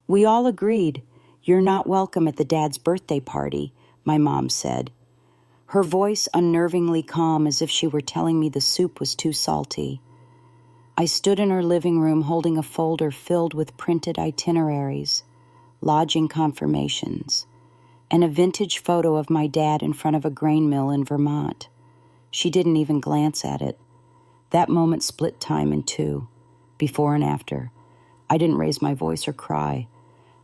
We all agreed. "You're not welcome at the dad's birthday party," my mom said. Her voice unnervingly calm, as if she were telling me the soup was too salty. I stood in her living room holding a folder filled with printed itineraries, lodging confirmations, and a vintage photo of my dad in front of a grain mill in Vermont. She didn't even glance at it. That moment split time in two, before and after. I didn't raise my voice or cry.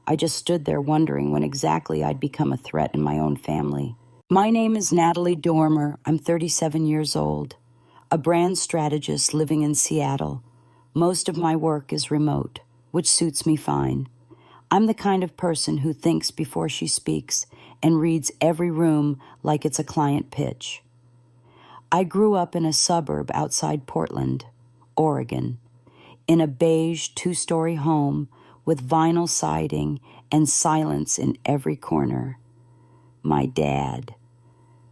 I just stood there wondering when exactly I'd become a threat in my own family. My name is Natalie Dormer. I'm 37 years old, a brand strategist living in Seattle. Most of my work is remote, which suits me fine. I'm the kind of person who thinks before she speaks and reads every room like it's a client pitch. I grew up in a suburb outside Portland, Oregon, in a beige 2-story home with vinyl siding and silence in every corner. My dad,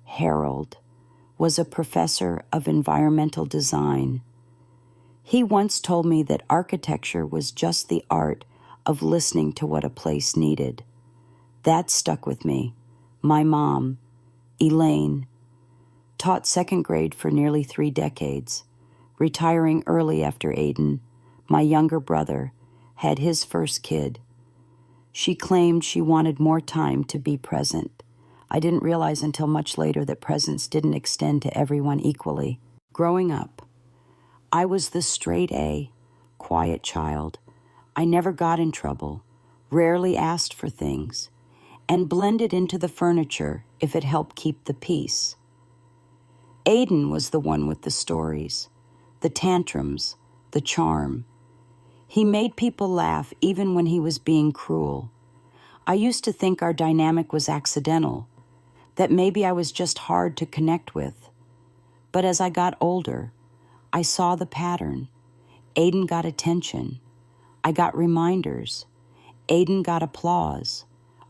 Harold, was a professor of environmental design. He once told me that architecture was just the art of listening to what a place needed. That stuck with me. My mom, Elaine, taught second grade for nearly 3 decades, retiring early after Aiden, my younger brother, had his first kid. She claimed she wanted more time to be present. I didn't realize until much later that presence didn't extend to everyone equally. Growing up, I was the straight A, quiet child. I never got in trouble, rarely asked for things, and blended into the furniture if it helped keep the peace. Aiden was the one with the stories, the tantrums, the charm. He made people laugh even when he was being cruel. I used to think our dynamic was accidental, that maybe I was just hard to connect with. But as I got older, I saw the pattern. Aiden got attention. I got reminders. Aiden got applause.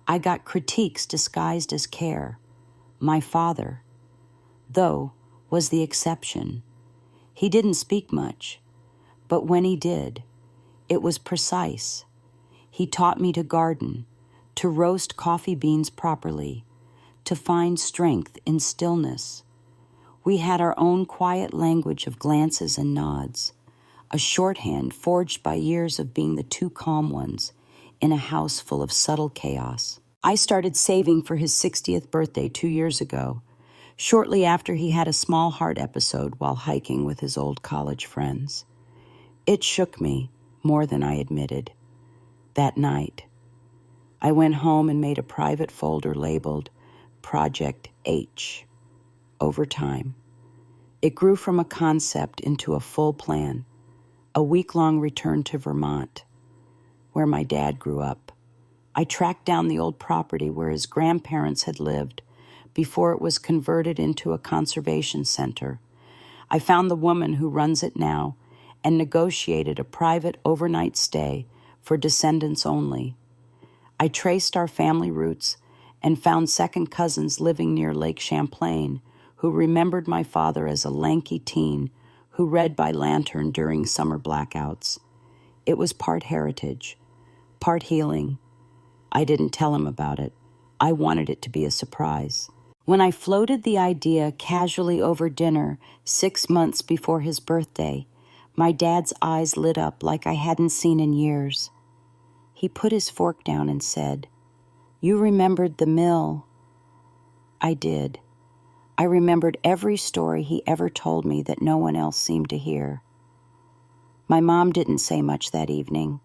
I got critiques disguised as care. My father, though, was the exception. He didn't speak much, but when he did, it was precise. He taught me to garden, to roast coffee beans properly, to find strength in stillness. We had our own quiet language of glances and nods, a shorthand forged by years of being the two calm ones in a house full of subtle chaos. I started saving for his 60th birthday 2 years ago, shortly after he had a small heart episode while hiking with his old college friends. It shook me more than I admitted. That night, I went home and made a private folder labeled Project H. Over time, it grew from a concept into a full plan, a week-long return to Vermont, where my dad grew up. I tracked down the old property where his grandparents had lived before it was converted into a conservation center. I found the woman who runs it now and negotiated a private overnight stay for descendants only. I traced our family roots and found second cousins living near Lake Champlain who remembered my father as a lanky teen who read by lantern during summer blackouts. It was part heritage, part healing. I didn't tell him about it. I wanted it to be a surprise. When I floated the idea casually over dinner 6 months before his birthday, my dad's eyes lit up like I hadn't seen in years. He put his fork down and said, "You remembered the mill." I did. I remembered every story he ever told me that no one else seemed to hear. My mom didn't say much that evening,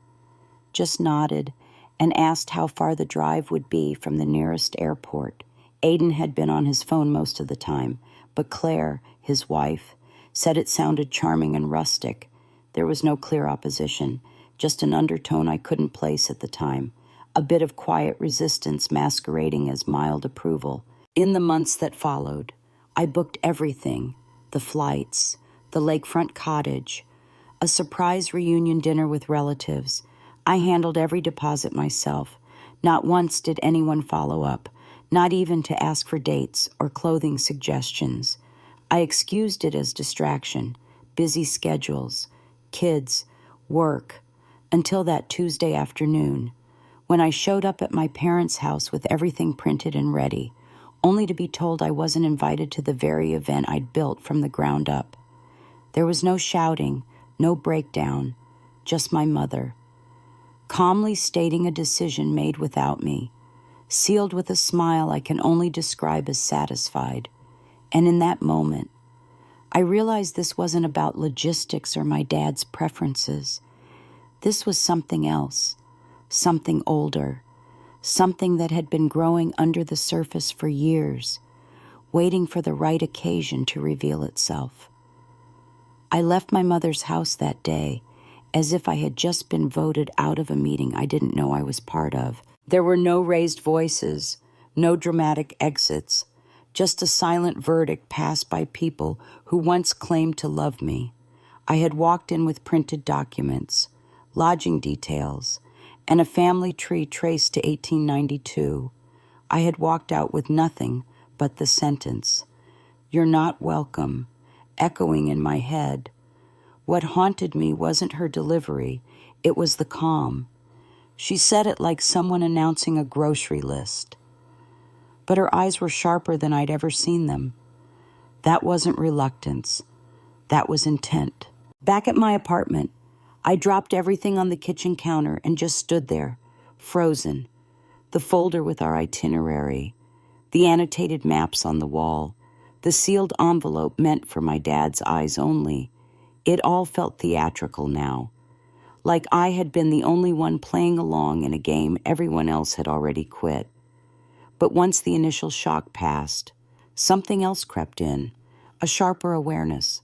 just nodded and asked how far the drive would be from the nearest airport. Aiden had been on his phone most of the time, but Claire, his wife, said it sounded charming and rustic. There was no clear opposition, just an undertone I couldn't place at the time, a bit of quiet resistance masquerading as mild approval. In the months that followed, I booked everything, the flights, the lakefront cottage, a surprise reunion dinner with relatives. I handled every deposit myself. Not once did anyone follow up, not even to ask for dates or clothing suggestions. I excused it as distraction, busy schedules, kids, work, until that Tuesday afternoon, When I showed up at my parents' house with everything printed and ready, only to be told I wasn't invited to the very event I'd built from the ground up. There was no shouting, no breakdown, just my mother, calmly stating a decision made without me, sealed with a smile I can only describe as satisfied. And in that moment, I realized this wasn't about logistics or my dad's preferences. This was something else, something older, something that had been growing under the surface for years, waiting for the right occasion to reveal itself. I left my mother's house that day as if I had just been voted out of a meeting I didn't know I was part of. There were no raised voices, no dramatic exits, just a silent verdict passed by people who once claimed to love me. I had walked in with printed documents, lodging details, and a family tree traced to 1892. I had walked out with nothing but the sentence, "You're not welcome," echoing in my head. What haunted me wasn't her delivery, it was the calm. She said it like someone announcing a grocery list. But her eyes were sharper than I'd ever seen them. That wasn't reluctance. That was intent. Back at my apartment, I dropped everything on the kitchen counter and just stood there, frozen. The folder with our itinerary, the annotated maps on the wall, the sealed envelope meant for my dad's eyes only. It all felt theatrical now, like I had been the only one playing along in a game everyone else had already quit. But once the initial shock passed, something else crept in, a sharper awareness,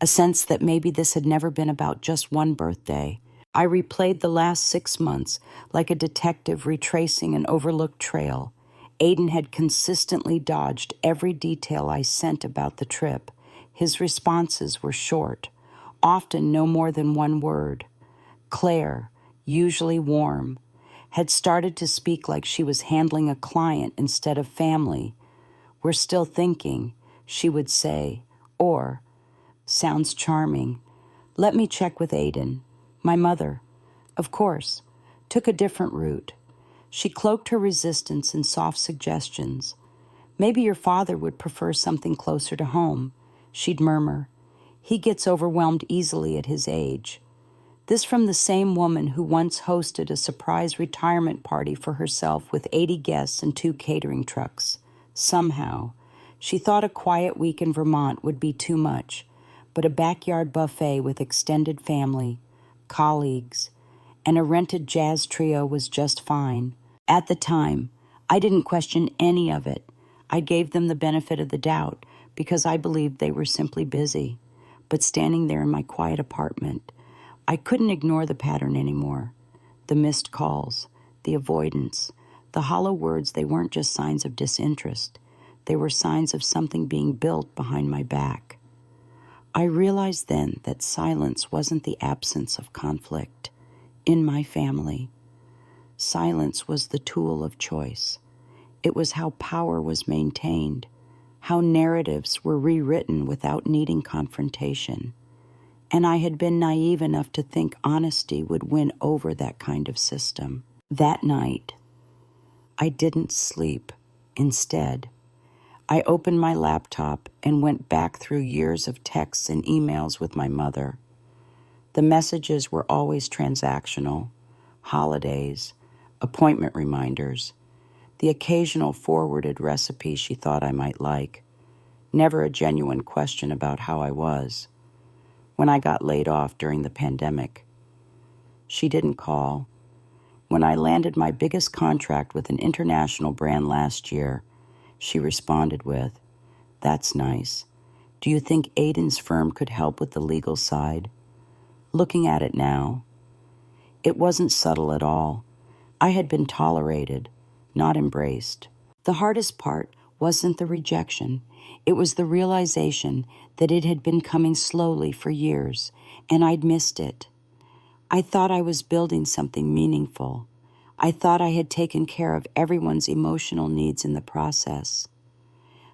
a sense that maybe this had never been about just one birthday. I replayed the last 6 months like a detective retracing an overlooked trail. Aiden had consistently dodged every detail I sent about the trip. His responses were short, often no more than one word. Claire, usually warm, had started to speak like she was handling a client instead of family. "We're still thinking," she would say, or, "Sounds charming. Let me check with Aiden." My mother, of course, took a different route. She cloaked her resistance in soft suggestions. "Maybe your father would prefer something closer to home," she'd murmur. "He gets overwhelmed easily at his age." This from the same woman who once hosted a surprise retirement party for herself with 80 guests and 2 catering trucks. Somehow, she thought a quiet week in Vermont would be too much, but a backyard buffet with extended family, colleagues, and a rented jazz trio was just fine. At the time, I didn't question any of it. I gave them the benefit of the doubt because I believed they were simply busy. But standing there in my quiet apartment, I couldn't ignore the pattern anymore. The missed calls, the avoidance, the hollow words, they weren't just signs of disinterest. They were signs of something being built behind my back. I realized then that silence wasn't the absence of conflict. In my family, silence was the tool of choice. It was how power was maintained, how narratives were rewritten without needing confrontation. And I had been naive enough to think honesty would win over that kind of system. That night, I didn't sleep. Instead, I opened my laptop and went back through years of texts and emails with my mother. The messages were always transactional, holidays, appointment reminders, the occasional forwarded recipe she thought I might like, never a genuine question about how I was. When I got laid off during the pandemic, she didn't call. When I landed my biggest contract with an international brand last year, she responded with, "That's nice. Do you think Aiden's firm could help with the legal side?" Looking at it now, it wasn't subtle at all. I had been tolerated, not embraced. The hardest part wasn't the rejection. It was the realization that it had been coming slowly for years, and I'd missed it. I thought I was building something meaningful. I thought I had taken care of everyone's emotional needs in the process.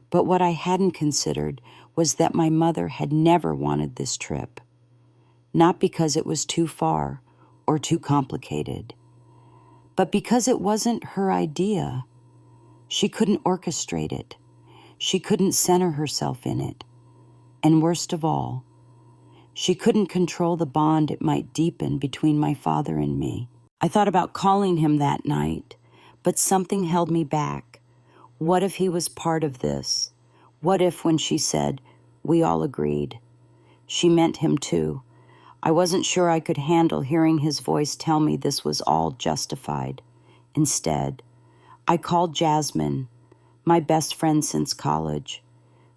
But what I hadn't considered was that my mother had never wanted this trip. Not because it was too far or too complicated, But because it wasn't her idea, she couldn't orchestrate it. She couldn't center herself in it. And worst of all, she couldn't control the bond it might deepen between my father and me. I thought about calling him that night, but something held me back. What if he was part of this? What if, when she said, "We all agreed," she meant him too? I wasn't sure I could handle hearing his voice tell me this was all justified. Instead, I called Jasmine, my best friend since college.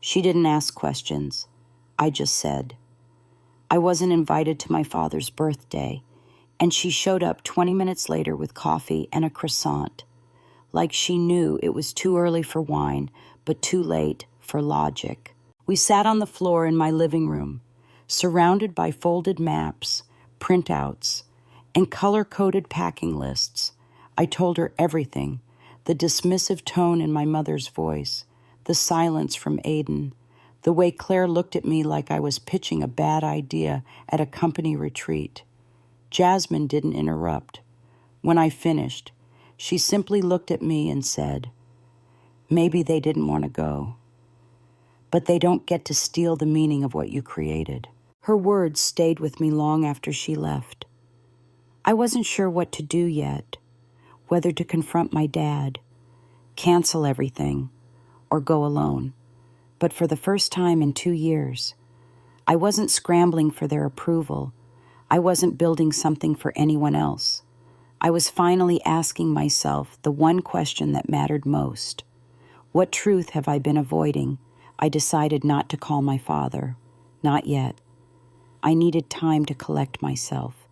She didn't ask questions. I just said. I wasn't invited to my father's birthday, and she showed up 20 minutes later with coffee and a croissant, like she knew it was too early for wine, but too late for logic. We sat on the floor in my living room, surrounded by folded maps, printouts, and color-coded packing lists. I told her everything, the dismissive tone in my mother's voice, the silence from Aiden, the way Claire looked at me like I was pitching a bad idea at a company retreat. Jasmine didn't interrupt. When I finished, she simply looked at me and said, "Maybe they didn't want to go. But they don't get to steal the meaning of what you created." Her words stayed with me long after she left. I wasn't sure what to do yet, whether to confront my dad, cancel everything, or go alone. But for the first time in 2 years, I wasn't scrambling for their approval. I wasn't building something for anyone else. I was finally asking myself the one question that mattered most. What truth have I been avoiding? I decided not to call my father. Not yet. I needed time to collect myself,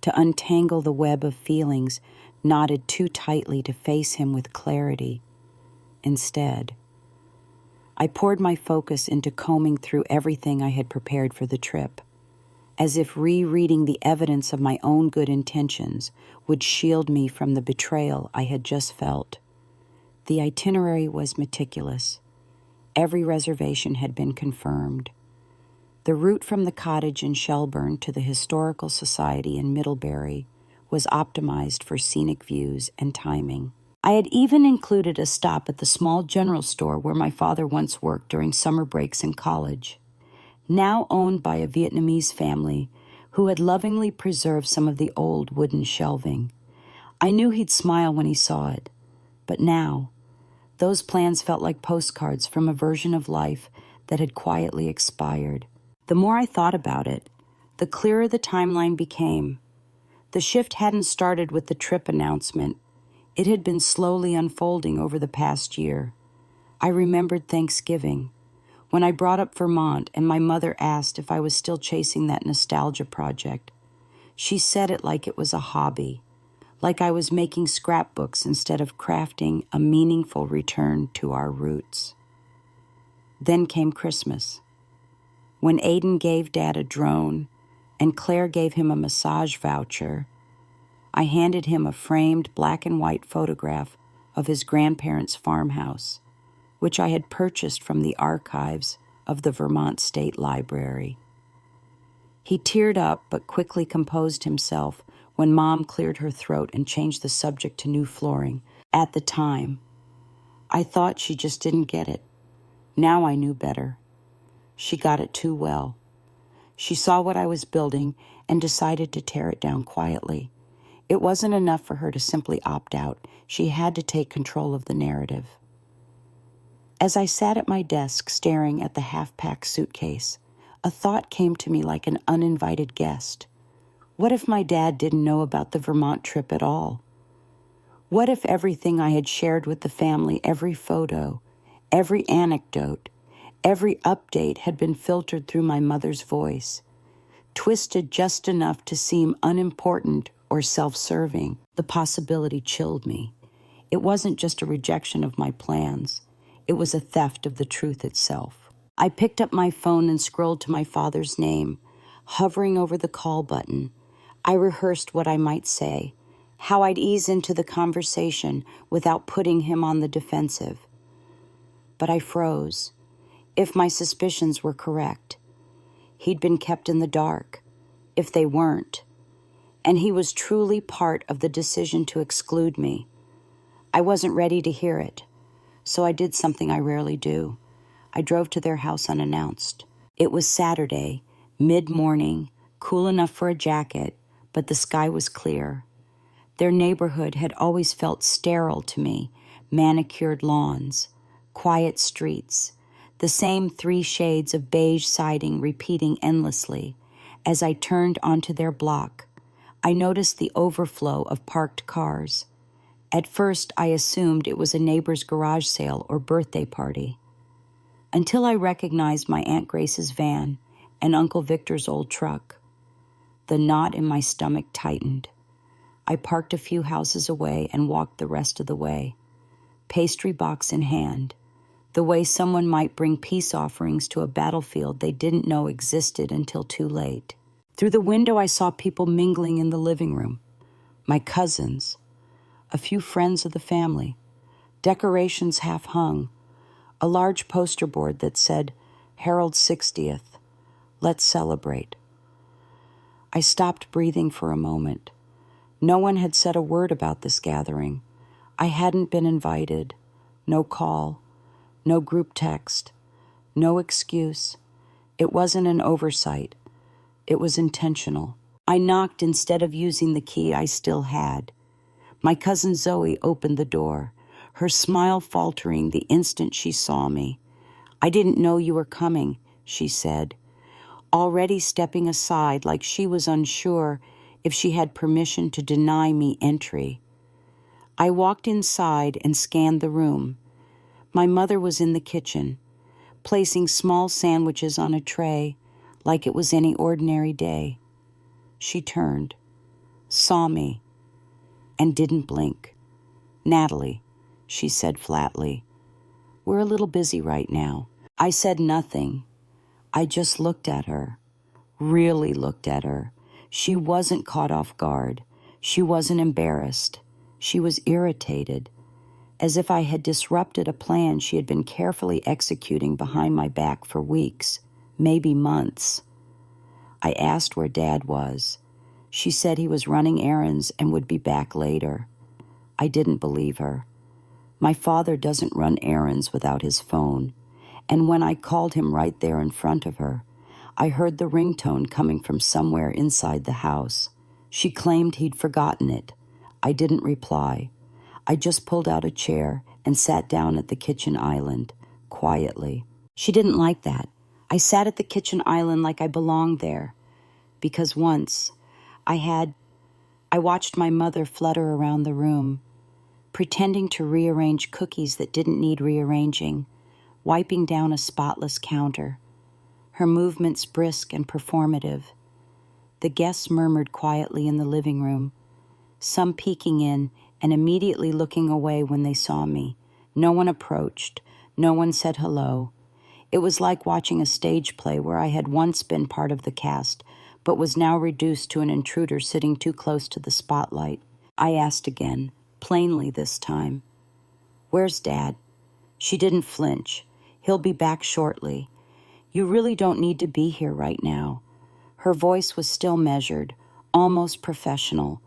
to untangle the web of feelings knotted too tightly to face him with clarity. Instead, I poured my focus into combing through everything I had prepared for the trip, as if rereading the evidence of my own good intentions would shield me from the betrayal I had just felt. The itinerary was meticulous. Every reservation had been confirmed. The route from the cottage in Shelburne to the Historical Society in Middlebury was optimized for scenic views and timing. I had even included a stop at the small general store where my father once worked during summer breaks in college, now owned by a Vietnamese family who had lovingly preserved some of the old wooden shelving. I knew he'd smile when he saw it, but now, those plans felt like postcards from a version of life that had quietly expired. The more I thought about it, the clearer the timeline became. The shift hadn't started with the trip announcement. It had been slowly unfolding over the past year. I remembered Thanksgiving, when I brought up Vermont and my mother asked if I was still chasing that nostalgia project. She said it like it was a hobby, like I was making scrapbooks instead of crafting a meaningful return to our roots. Then came Christmas, when Aiden gave Dad a drone and Claire gave him a massage voucher. I handed him a framed black and white photograph of his grandparents' farmhouse, which I had purchased from the archives of the Vermont State Library. He teared up but quickly composed himself when Mom cleared her throat and changed the subject to new flooring. At the time, I thought she just didn't get it. Now I knew better. She got it too well. She saw what I was building and decided to tear it down quietly. It wasn't enough for her to simply opt out. She had to take control of the narrative. As I sat at my desk staring at the half-packed suitcase, a thought came to me like an uninvited guest. What if my dad didn't know about the Vermont trip at all? What if everything I had shared with the family, every photo, every anecdote, every update had been filtered through my mother's voice, twisted just enough to seem unimportant or self-serving? The possibility chilled me. It wasn't just a rejection of my plans. It was a theft of the truth itself. I picked up my phone and scrolled to my father's name. Hovering over the call button, I rehearsed what I might say, how I'd ease into the conversation without putting him on the defensive. But I froze. If my suspicions were correct, he'd been kept in the dark. If they weren't, And he was truly part of the decision to exclude me. I wasn't ready to hear it, so I did something I rarely do. I drove to their house unannounced. It was Saturday, mid-morning, cool enough for a jacket, but the sky was clear. Their neighborhood had always felt sterile to me, manicured lawns, quiet streets, the same 3 shades of beige siding repeating endlessly. As I turned onto their block, I noticed the overflow of parked cars. At first, I assumed it was a neighbor's garage sale or birthday party, until I recognized my Aunt Grace's van and Uncle Victor's old truck. The knot in my stomach tightened. I parked a few houses away and walked the rest of the way, pastry box in hand, the way someone might bring peace offerings to a battlefield they didn't know existed until too late. Through the window, I saw people mingling in the living room. My cousins, a few friends of the family, decorations half hung, a large poster board that said, Harold's 60th, let's celebrate. I stopped breathing for a moment. No one had said a word about this gathering. I hadn't been invited. No call, no group text, no excuse. It wasn't an oversight. It was intentional. I knocked instead of using the key I still had. My cousin Zoe opened the door, her smile faltering the instant she saw me. I didn't know you were coming, she said, already stepping aside like she was unsure if she had permission to deny me entry. I walked inside and scanned the room. My mother was in the kitchen, placing small sandwiches on a tray like it was any ordinary day. She turned, saw me, and didn't blink. Natalie, she said flatly, we're a little busy right now. I said nothing. I just looked at her, really looked at her. She wasn't caught off guard. She wasn't embarrassed. She was irritated, as if I had disrupted a plan she had been carefully executing behind my back for weeks, maybe months. I asked where Dad was. She said he was running errands and would be back later. I didn't believe her. My father doesn't run errands without his phone, and when I called him right there in front of her, I heard the ringtone coming from somewhere inside the house. She claimed he'd forgotten it. I didn't reply. I just pulled out a chair and sat down at the kitchen island, quietly. She didn't like that. I sat at the kitchen island like I belonged there, because once I watched my mother flutter around the room, pretending to rearrange cookies that didn't need rearranging, wiping down a spotless counter, her movements brisk and performative. The guests murmured quietly in the living room, some peeking in and immediately looking away when they saw me. No one approached. No one said hello. It was like watching a stage play where I had once been part of the cast, but was now reduced to an intruder sitting too close to the spotlight. I asked again, plainly this time, "Where's Dad?" She didn't flinch. "He'll be back shortly. You really don't need to be here right now." Her voice was still measured, almost professional,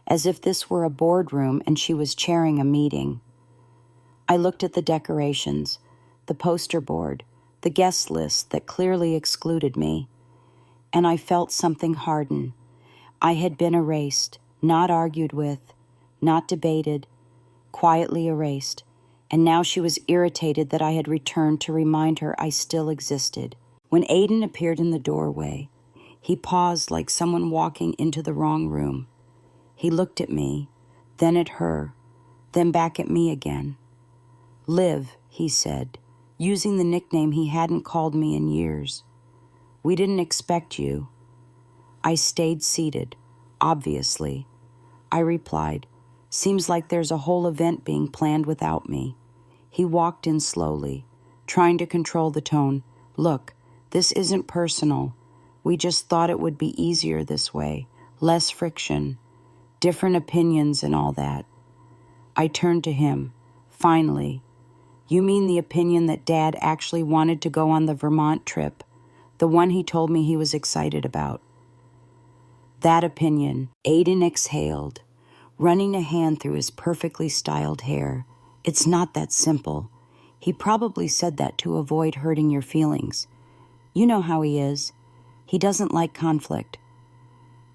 as if this were a boardroom and she was chairing a meeting. I looked at the decorations, the poster board, the guest list that clearly excluded me, and I felt something harden. I had been erased, not argued with, not debated, quietly erased, and now she was irritated that I had returned to remind her I still existed. When Aiden appeared in the doorway, he paused like someone walking into the wrong room. He looked at me, then at her, then back at me again. "Liv," he said, using the nickname he hadn't called me in years. "We didn't expect you." I stayed seated, obviously. I replied, "Seems like there's a whole event being planned without me." He walked in slowly, trying to control the tone. "Look, this isn't personal. We just thought it would be easier this way, less friction, different opinions and all that." I turned to him. Finally, "You mean the opinion that Dad actually wanted to go on the Vermont trip, the one he told me he was excited about?" That opinion, Aiden exhaled, running a hand through his perfectly styled hair. It's not that simple. He probably said that to avoid hurting your feelings. You know how he is. He doesn't like conflict.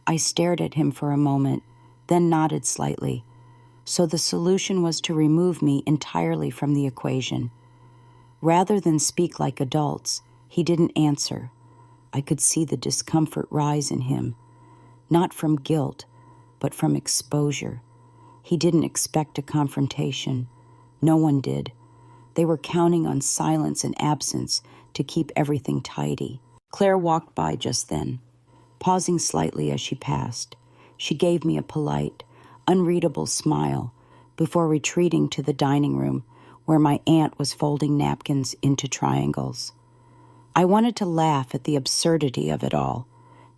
I stared at him for a moment, then nodded slightly. So the solution was to remove me entirely from the equation. Rather than speak like adults, he didn't answer. I could see the discomfort rise in him, not from guilt, but from exposure. He didn't expect a confrontation. No one did. They were counting on silence and absence to keep everything tidy. Claire walked by just then, pausing slightly as she passed. She gave me a polite, unreadable smile before retreating to the dining room where my aunt was folding napkins into triangles. I wanted to laugh at the absurdity of it all.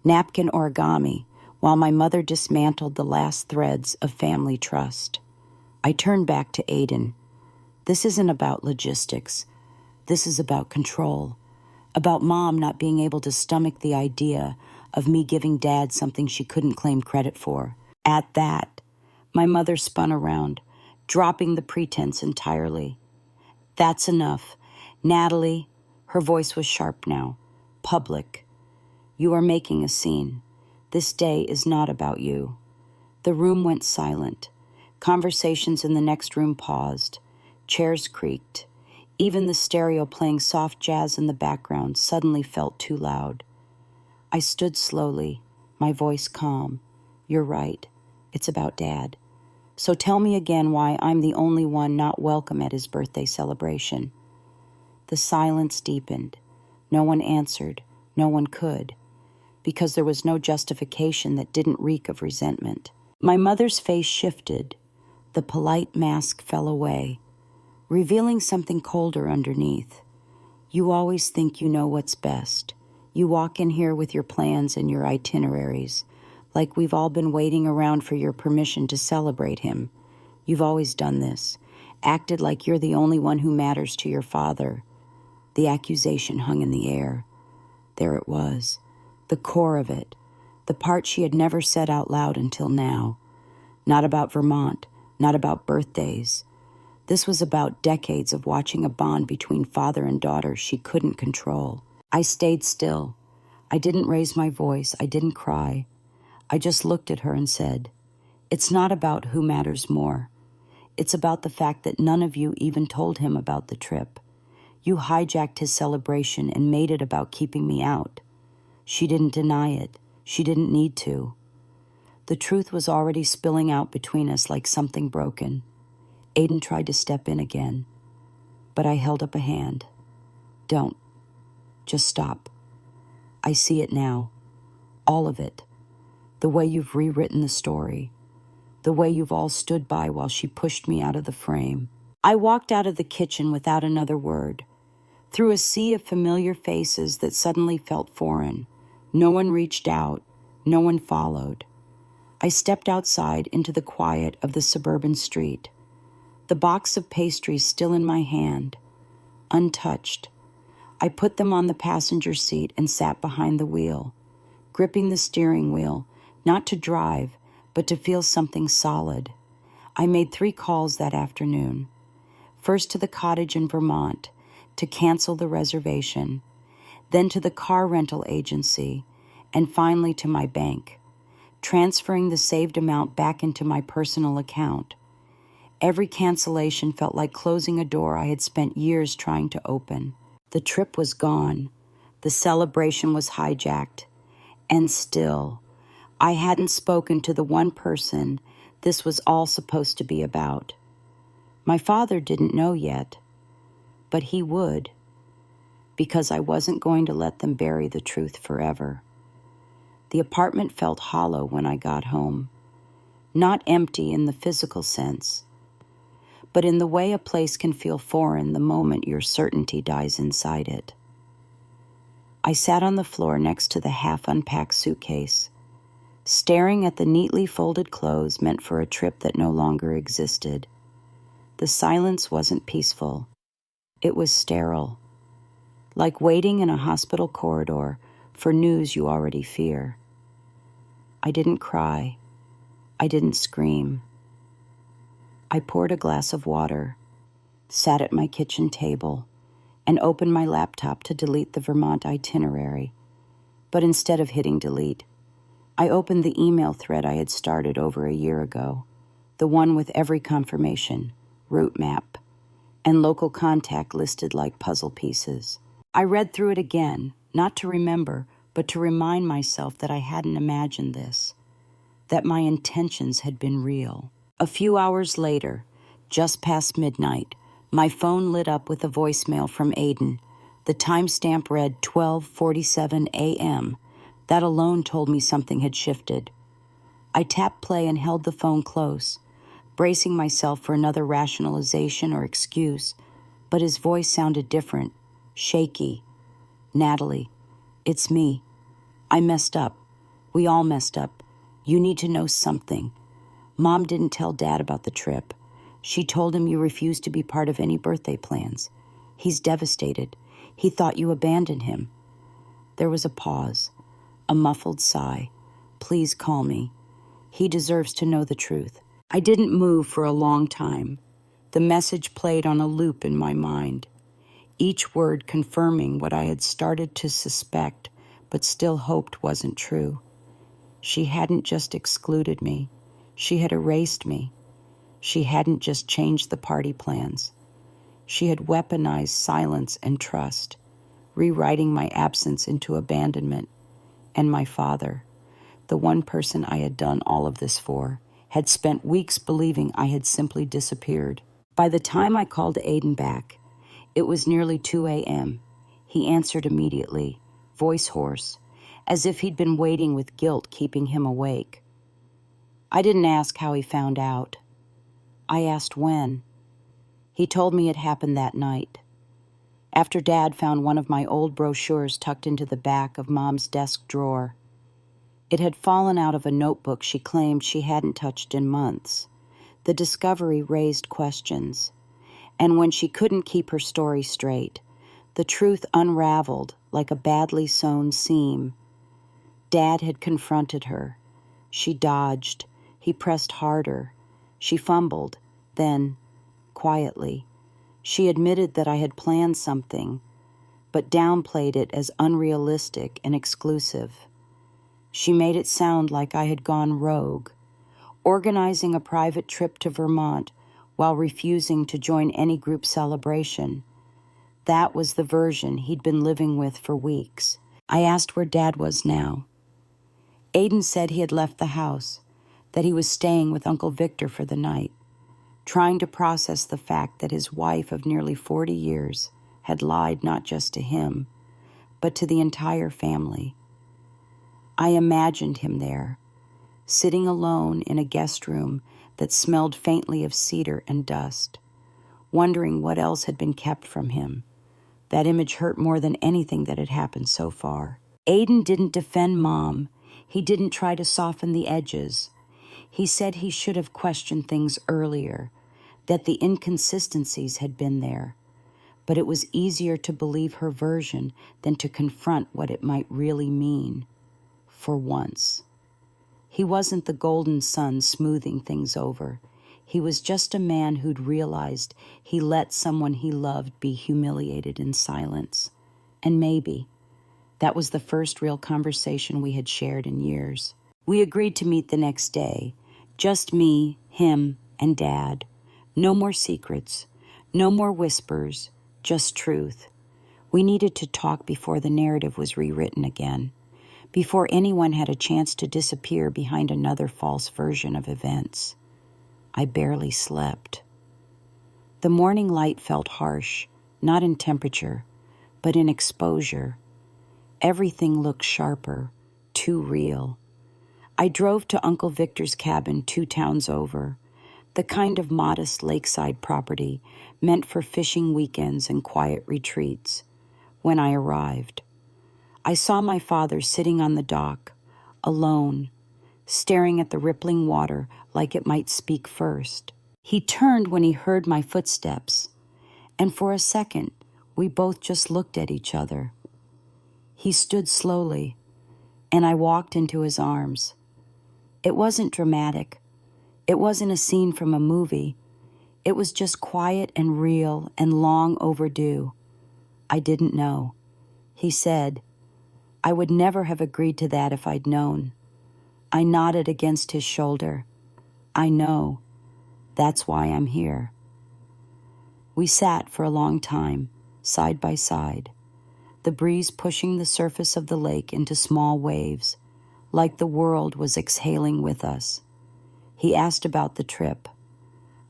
Napkin origami, while my mother dismantled the last threads of family trust. I turned back to Aiden. This isn't about logistics. This is about control. About Mom not being able to stomach the idea of me giving Dad something she couldn't claim credit for. At that, my mother spun around, dropping the pretense entirely. That's enough. Natalie, her voice was sharp now. Public. You are making a scene. This day is not about you. The room went silent. Conversations in the next room paused. Chairs creaked. Even the stereo playing soft jazz in the background suddenly felt too loud. I stood slowly, my voice calm. You're right. It's about Dad. So tell me again why I'm the only one not welcome at his birthday celebration. The silence deepened. No one answered. No one could. Because there was no justification that didn't reek of resentment. My mother's face shifted. The polite mask fell away, revealing something colder underneath. You always think you know what's best. You walk in here with your plans and your itineraries, like we've all been waiting around for your permission to celebrate him. You've always done this, acted like you're the only one who matters to your father. The accusation hung in the air. There it was, the core of it, the part she had never said out loud until now. Not about Vermont, not about birthdays. This was about decades of watching a bond between father and daughter she couldn't control. I stayed still. I didn't raise my voice. I didn't cry. I just looked at her and said, it's not about who matters more. It's about the fact that none of you even told him about the trip. You hijacked his celebration and made it about keeping me out. She didn't deny it. She didn't need to. The truth was already spilling out between us like something broken. Aiden tried to step in again, but I held up a hand. Don't. Just stop. I see it now. All of it. The way you've rewritten the story. The way you've all stood by while she pushed me out of the frame. I walked out of the kitchen without another word, through a sea of familiar faces that suddenly felt foreign. No one reached out. No one followed. I stepped outside into the quiet of the suburban street, the box of pastries still in my hand, untouched. I put them on the passenger seat and sat behind the wheel, gripping the steering wheel, not to drive, but to feel something solid. I made 3 calls that afternoon. First to the cottage in Vermont to cancel the reservation, then to the car rental agency, and finally to my bank, transferring the saved amount back into my personal account. Every cancellation felt like closing a door I had spent years trying to open. The trip was gone. The celebration was hijacked. And still, I hadn't spoken to the one person this was all supposed to be about. My father didn't know yet, but he would, because I wasn't going to let them bury the truth forever. The apartment felt hollow when I got home, not empty in the physical sense, but in the way a place can feel foreign the moment your certainty dies inside it. I sat on the floor next to the half-unpacked suitcase, staring at the neatly folded clothes meant for a trip that no longer existed. The silence wasn't peaceful. It was sterile, like waiting in a hospital corridor for news you already fear. I didn't cry. I didn't scream. I poured a glass of water, sat at my kitchen table, and opened my laptop to delete the Vermont itinerary. But instead of hitting delete, I opened the email thread I had started over a year ago, the one with every confirmation, route map, and local contact listed like puzzle pieces. I read through it again, not to remember, but to remind myself that I hadn't imagined this, that my intentions had been real. A few hours later, just past midnight, my phone lit up with a voicemail from Aiden. The timestamp read 12:47 a.m. That alone told me something had shifted. I tapped play and held the phone close, bracing myself for another rationalization or excuse, but his voice sounded different, shaky. "Natalie, it's me. I messed up. We all messed up. You need to know something. Mom didn't tell Dad about the trip. She told him you refused to be part of any birthday plans. He's devastated. He thought you abandoned him." There was a pause, a muffled sigh. "Please call me. He deserves to know the truth." I didn't move for a long time. The message played on a loop in my mind, each word confirming what I had started to suspect but still hoped wasn't true. She hadn't just excluded me. She had erased me. She hadn't just changed the party plans. She had weaponized silence and trust, rewriting my absence into abandonment. And my father, the one person I had done all of this for, had spent weeks believing I had simply disappeared. By the time I called Aiden back, it was nearly 2 a.m. He answered immediately, voice hoarse, as if he'd been waiting with guilt keeping him awake. I didn't ask how he found out. I asked when. He told me it happened that night, after Dad found one of my old brochures tucked into the back of Mom's desk drawer. It had fallen out of a notebook she claimed she hadn't touched in months. The discovery raised questions, and when she couldn't keep her story straight, the truth unraveled like a badly sewn seam. Dad had confronted her. She dodged. He pressed harder. She fumbled. Then, quietly, she admitted that I had planned something, but downplayed it as unrealistic and exclusive. She made it sound like I had gone rogue, organizing a private trip to Vermont while refusing to join any group celebration. That was the version he'd been living with for weeks. I asked where Dad was now. Aiden said he had left the house, that he was staying with Uncle Victor for the night, trying to process the fact that his wife of nearly 40 years had lied not just to him, but to the entire family. I imagined him there, sitting alone in a guest room that smelled faintly of cedar and dust, wondering what else had been kept from him. That image hurt more than anything that had happened so far. Aiden didn't defend Mom. He didn't try to soften the edges. He said he should have questioned things earlier, that the inconsistencies had been there. But it was easier to believe her version than to confront what it might really mean. For once. He wasn't the golden son smoothing things over. He was just a man who'd realized he let someone he loved be humiliated in silence. And maybe that was the first real conversation we had shared in years. We agreed to meet the next day. Just me, him, and Dad. No more secrets. No more whispers. Just truth. We needed to talk before the narrative was rewritten again, before anyone had a chance to disappear behind another false version of events. I barely slept. The morning light felt harsh, not in temperature, but in exposure. Everything looked sharper, too real. I drove to Uncle Victor's cabin 2 towns over, the kind of modest lakeside property meant for fishing weekends and quiet retreats. When I arrived, I saw my father sitting on the dock, alone, staring at the rippling water like it might speak first. He turned when he heard my footsteps, and for a second, we both just looked at each other. He stood slowly, and I walked into his arms. It wasn't dramatic. It wasn't a scene from a movie. It was just quiet and real and long overdue. I didn't know. He said, I would never have agreed to that if I'd known. I nodded against his shoulder. I know. That's why I'm here. We sat for a long time, side by side, the breeze pushing the surface of the lake into small waves, like the world was exhaling with us. He asked about the trip.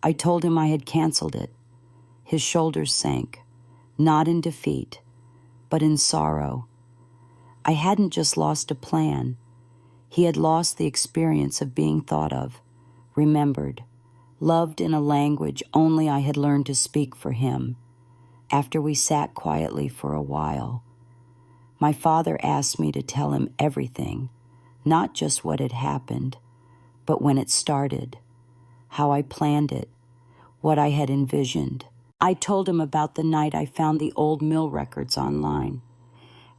I told him I had canceled it. His shoulders sank, not in defeat, but in sorrow. I hadn't just lost a plan. He had lost the experience of being thought of, remembered, loved in a language only I had learned to speak for him. After we sat quietly for a while, my father asked me to tell him everything, not just what had happened, but when it started, how I planned it, what I had envisioned. I told him about the night I found the old mill records online,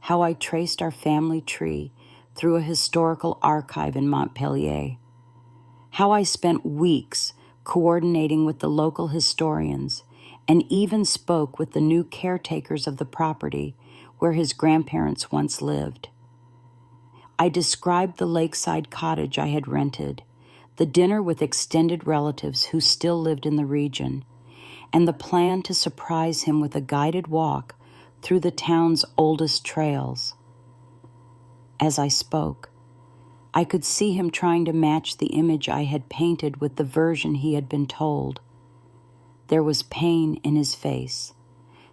how I traced our family tree through a historical archive in Montpellier, how I spent weeks coordinating with the local historians and even spoke with the new caretakers of the property where his grandparents once lived. I described the lakeside cottage I had rented, the dinner with extended relatives who still lived in the region, and the plan to surprise him with a guided walk through the town's oldest trails. As I spoke, I could see him trying to match the image I had painted with the version he had been told. There was pain in his face,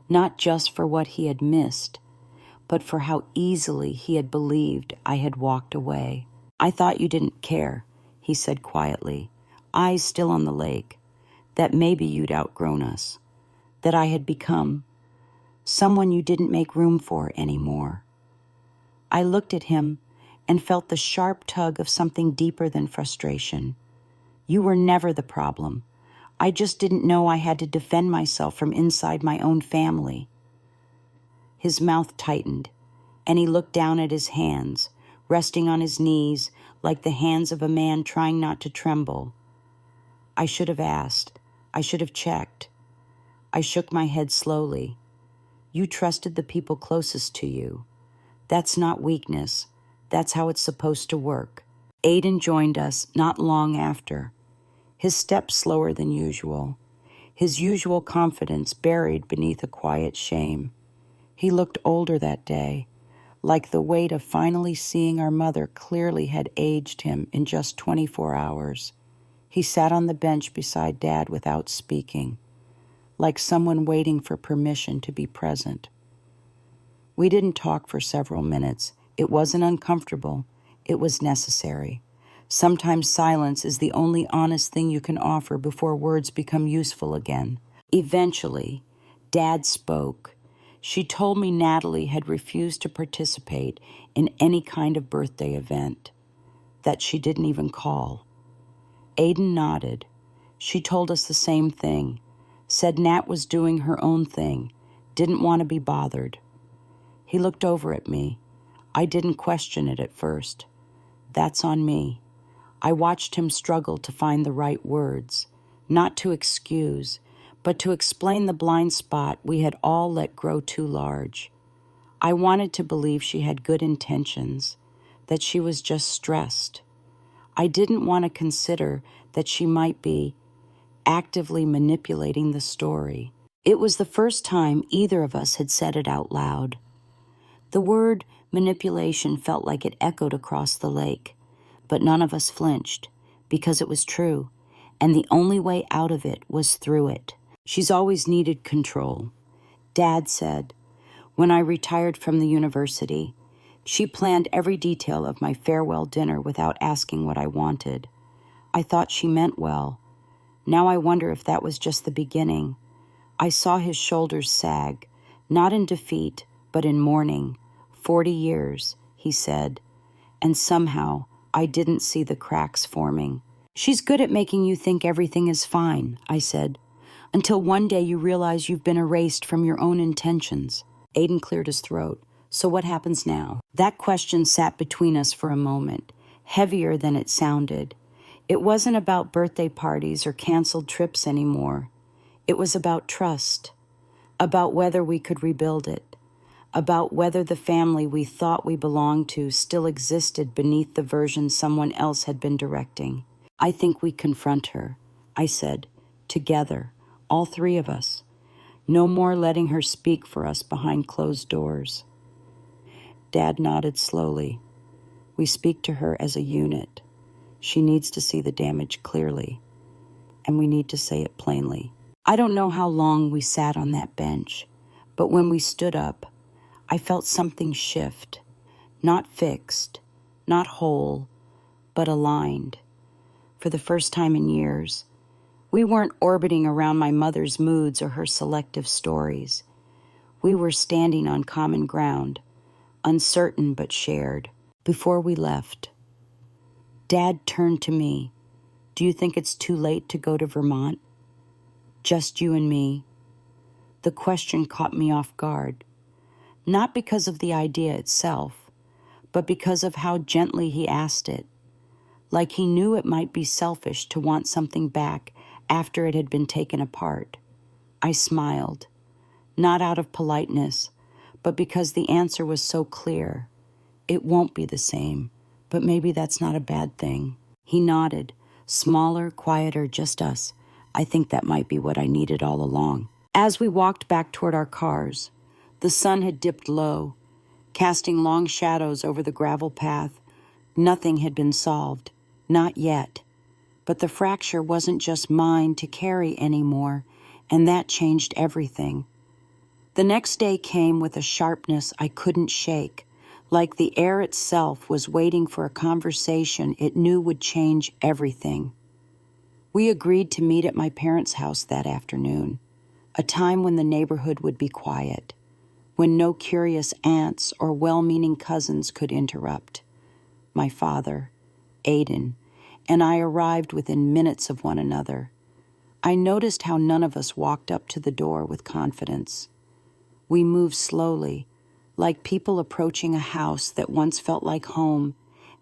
not just for what he had missed, but for how easily he had believed I had walked away. I thought you didn't care, he said quietly, eyes still on the lake, that maybe you'd outgrown us, that I had become someone you didn't make room for anymore. I looked at him and felt the sharp tug of something deeper than frustration. You were never the problem. I just didn't know I had to defend myself from inside my own family. His mouth tightened, and he looked down at his hands, resting on his knees like the hands of a man trying not to tremble. I should have asked. I should have checked. I shook my head slowly. You trusted the people closest to you. That's not weakness. That's how it's supposed to work. Aiden joined us not long after, his steps slower than usual, his usual confidence buried beneath a quiet shame. He looked older that day, like the weight of finally seeing our mother clearly had aged him in just 24 hours. He sat on the bench beside Dad without speaking, like someone waiting for permission to be present. We didn't talk for several minutes. It wasn't uncomfortable. It was necessary. Sometimes silence is the only honest thing you can offer before words become useful again. Eventually, Dad spoke. She told me Natalie had refused to participate in any kind of birthday event, that she didn't even call. Aiden nodded. She told us the same thing, said Nat was doing her own thing, didn't want to be bothered. He looked over at me. I didn't question it at first. That's on me. I watched him struggle to find the right words, not to excuse, but to explain the blind spot we had all let grow too large. I wanted to believe she had good intentions, that she was just stressed. I didn't want to consider that she might be actively manipulating the story. It was the first time either of us had said it out loud. The word manipulation felt like it echoed across the lake, but none of us flinched, because it was true, and the only way out of it was through it. She's always needed control. Dad said, when I retired from the university, she planned every detail of my farewell dinner without asking what I wanted. I thought she meant well. Now I wonder if that was just the beginning. I saw his shoulders sag, not in defeat, but in mourning. 40 years, he said, and somehow I didn't see the cracks forming. She's good at making you think everything is fine, I said, until one day you realize you've been erased from your own intentions. Aiden cleared his throat. So what happens now? That question sat between us for a moment, heavier than it sounded. It wasn't about birthday parties or canceled trips anymore. It was about trust, about whether we could rebuild it, about whether the family we thought we belonged to still existed beneath the version someone else had been directing. I think we confront her, I said, together, all three of us. No more letting her speak for us behind closed doors. Dad nodded slowly. We speak to her as a unit. She needs to see the damage clearly, and we need to say it plainly. I don't know how long we sat on that bench, but when we stood up, I felt something shift, not fixed, not whole, but aligned. For the first time in years, we weren't orbiting around my mother's moods or her selective stories. We were standing on common ground, uncertain but shared. Before we left, Dad turned to me. Do you think it's too late to go to Vermont? Just you and me? The question caught me off guard, not because of the idea itself, but because of how gently he asked it, like he knew it might be selfish to want something back after it had been taken apart. I smiled, not out of politeness, but because the answer was so clear. It won't be the same, but maybe that's not a bad thing. He nodded, smaller, quieter, just us. I think that might be what I needed all along. As we walked back toward our cars, the sun had dipped low, casting long shadows over the gravel path. Nothing had been solved, not yet. But the fracture wasn't just mine to carry anymore, and that changed everything. The next day came with a sharpness I couldn't shake, like the air itself was waiting for a conversation it knew would change everything. We agreed to meet at my parents' house that afternoon, a time when the neighborhood would be quiet, when no curious aunts or well-meaning cousins could interrupt. My father, Aiden, and I arrived within minutes of one another. I noticed how none of us walked up to the door with confidence. We moved slowly, like people approaching a house that once felt like home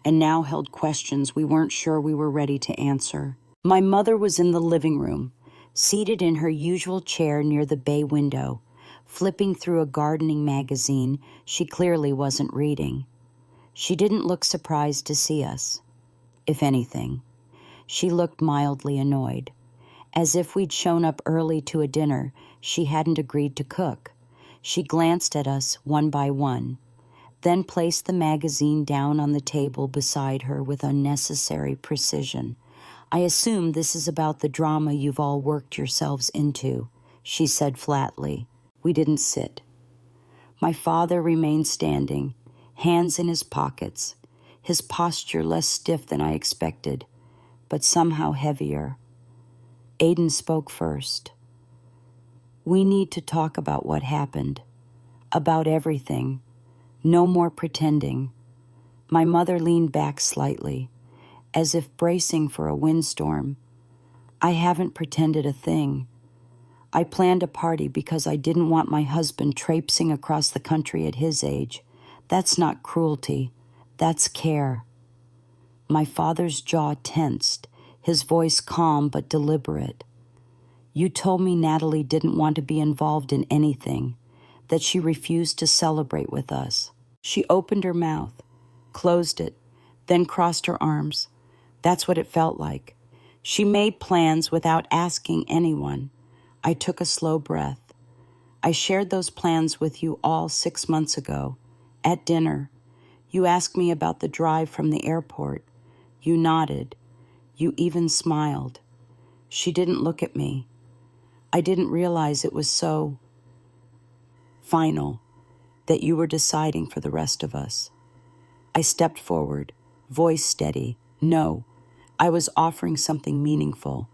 and now held questions we weren't sure we were ready to answer. My mother was in the living room, seated in her usual chair near the bay window, flipping through a gardening magazine she clearly wasn't reading. She didn't look surprised to see us. If anything, she looked mildly annoyed, as if we'd shown up early to a dinner she hadn't agreed to cook. She glanced at us one by one, then placed the magazine down on the table beside her with unnecessary precision. I assume this is about the drama you've all worked yourselves into, she said flatly. We didn't sit. My father remained standing, hands in his pockets, his posture less stiff than I expected, but somehow heavier. Aiden spoke first. We need to talk about what happened, about everything. No more pretending. My mother leaned back slightly, as if bracing for a windstorm. I haven't pretended a thing. I planned a party because I didn't want my husband traipsing across the country at his age. That's not cruelty. That's care. My father's jaw tensed, his voice calm but deliberate. You told me Natalie didn't want to be involved in anything, that she refused to celebrate with us. She opened her mouth, closed it, then crossed her arms. That's what it felt like. She made plans without asking anyone. I took a slow breath. I shared those plans with you all 6 months ago, at dinner. You asked me about the drive from the airport. You nodded. You even smiled. She didn't look at me. I didn't realize it was so final, that you were deciding for the rest of us. I stepped forward, voice steady. No, I was offering something meaningful.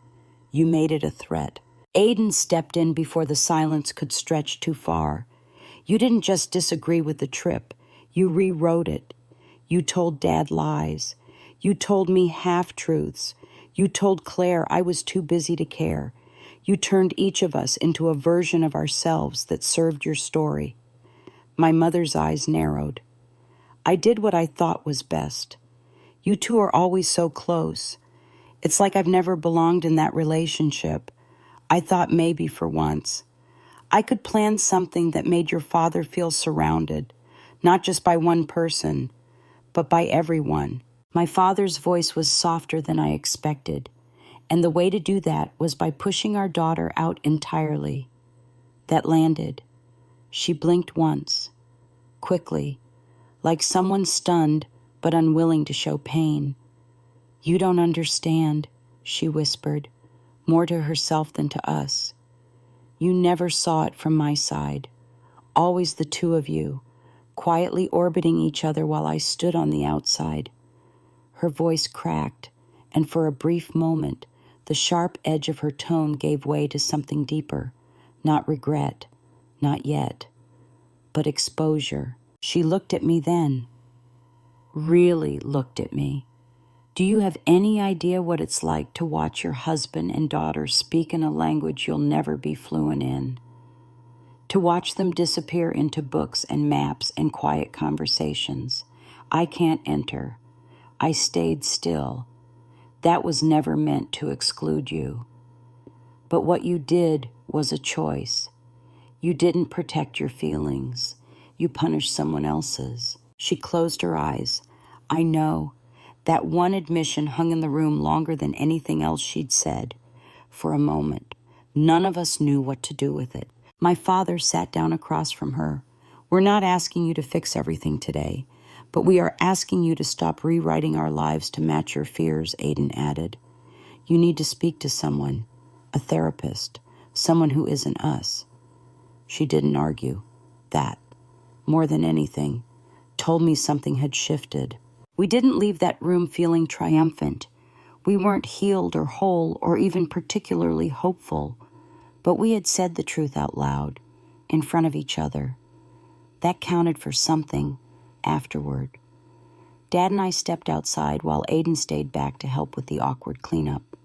You made it a threat. Aiden stepped in before the silence could stretch too far. You didn't just disagree with the trip. You rewrote it. You told Dad lies. You told me half-truths. You told Claire I was too busy to care. You turned each of us into a version of ourselves that served your story. My mother's eyes narrowed. I did what I thought was best. You two are always so close. It's like I've never belonged in that relationship. I thought maybe for once I could plan something that made your father feel surrounded, not just by one person, but by everyone. My father's voice was softer than I expected, and the way to do that was by pushing our daughter out entirely. That landed. She blinked once, quickly, like someone stunned but unwilling to show pain. "You don't understand," she whispered, more to herself than to us. "You never saw it from my side. Always the two of you, quietly orbiting each other while I stood on the outside." Her voice cracked, and for a brief moment, the sharp edge of her tone gave way to something deeper. Not regret, not yet, but exposure. She looked at me then. Really looked at me. "Do you have any idea what it's like to watch your husband and daughter speak in a language you'll never be fluent in? To watch them disappear into books and maps and quiet conversations? I can't enter. I stayed still. That was never meant to exclude you. But what you did was a choice. You didn't protect your feelings. You punished someone else's." She closed her eyes. I know. That one admission hung in the room longer than anything else she'd said. For a moment, none of us knew what to do with it. My father sat down across from her. "We're not asking you to fix everything today, but we are asking you to stop rewriting our lives to match your fears," Aiden added. "You need to speak to someone, a therapist, someone who isn't us." She didn't argue. That, more than anything, told me something had shifted. We didn't leave that room feeling triumphant. We weren't healed or whole or even particularly hopeful, but we had said the truth out loud, in front of each other. That counted for something afterward. Dad and I stepped outside while Aiden stayed back to help with the awkward cleanup.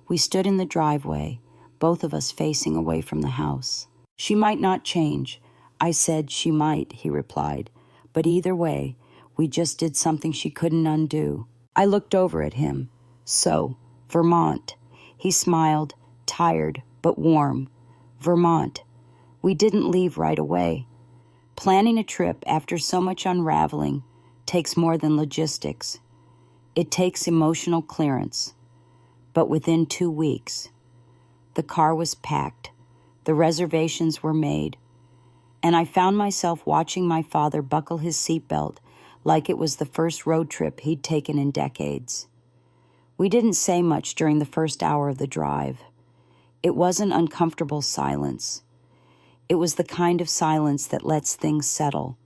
We stood in the driveway, both of us facing away from the house. "She might not change." I said she might, he replied, "but either way, we just did something she couldn't undo." I looked over at him. "So, Vermont." He smiled, tired but warm. "Vermont. We didn't leave right away. Planning a trip after so much unraveling takes more than logistics. It takes emotional clearance. But within 2 weeks, the car was packed, the reservations were made, and I found myself watching my father buckle his seatbelt like it was the first road trip he'd taken in decades. We didn't say much during the first hour of the drive. It wasn't uncomfortable silence. It was the kind of silence that lets things settle.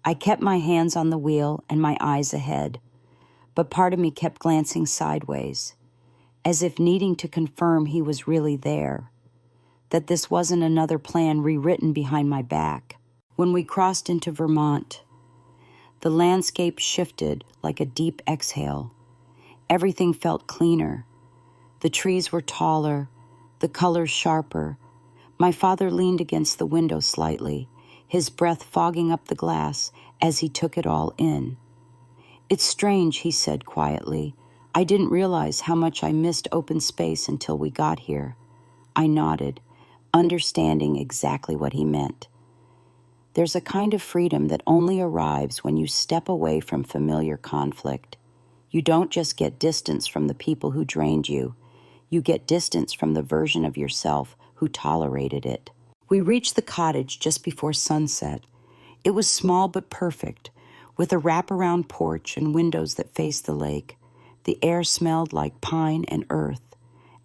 I kept my hands on the wheel and my eyes ahead, but part of me kept glancing sideways, as if needing to confirm he was really there, that this wasn't another plan rewritten behind my back. When we crossed into Vermont, the landscape shifted like a deep exhale. Everything felt cleaner. The trees were taller, the colors sharper. My father leaned against the window slightly, his breath fogging up the glass as he took it all in. "It's strange," he said quietly. "I didn't realize how much I missed open space until we got here." I nodded, understanding exactly what he meant. There's a kind of freedom that only arrives when you step away from familiar conflict. You don't just get distance from the people who drained you. You get distance from the version of yourself who tolerated it. We reached the cottage just before sunset. It was small but perfect, with a wraparound porch and windows that faced the lake. The air smelled like pine and earth,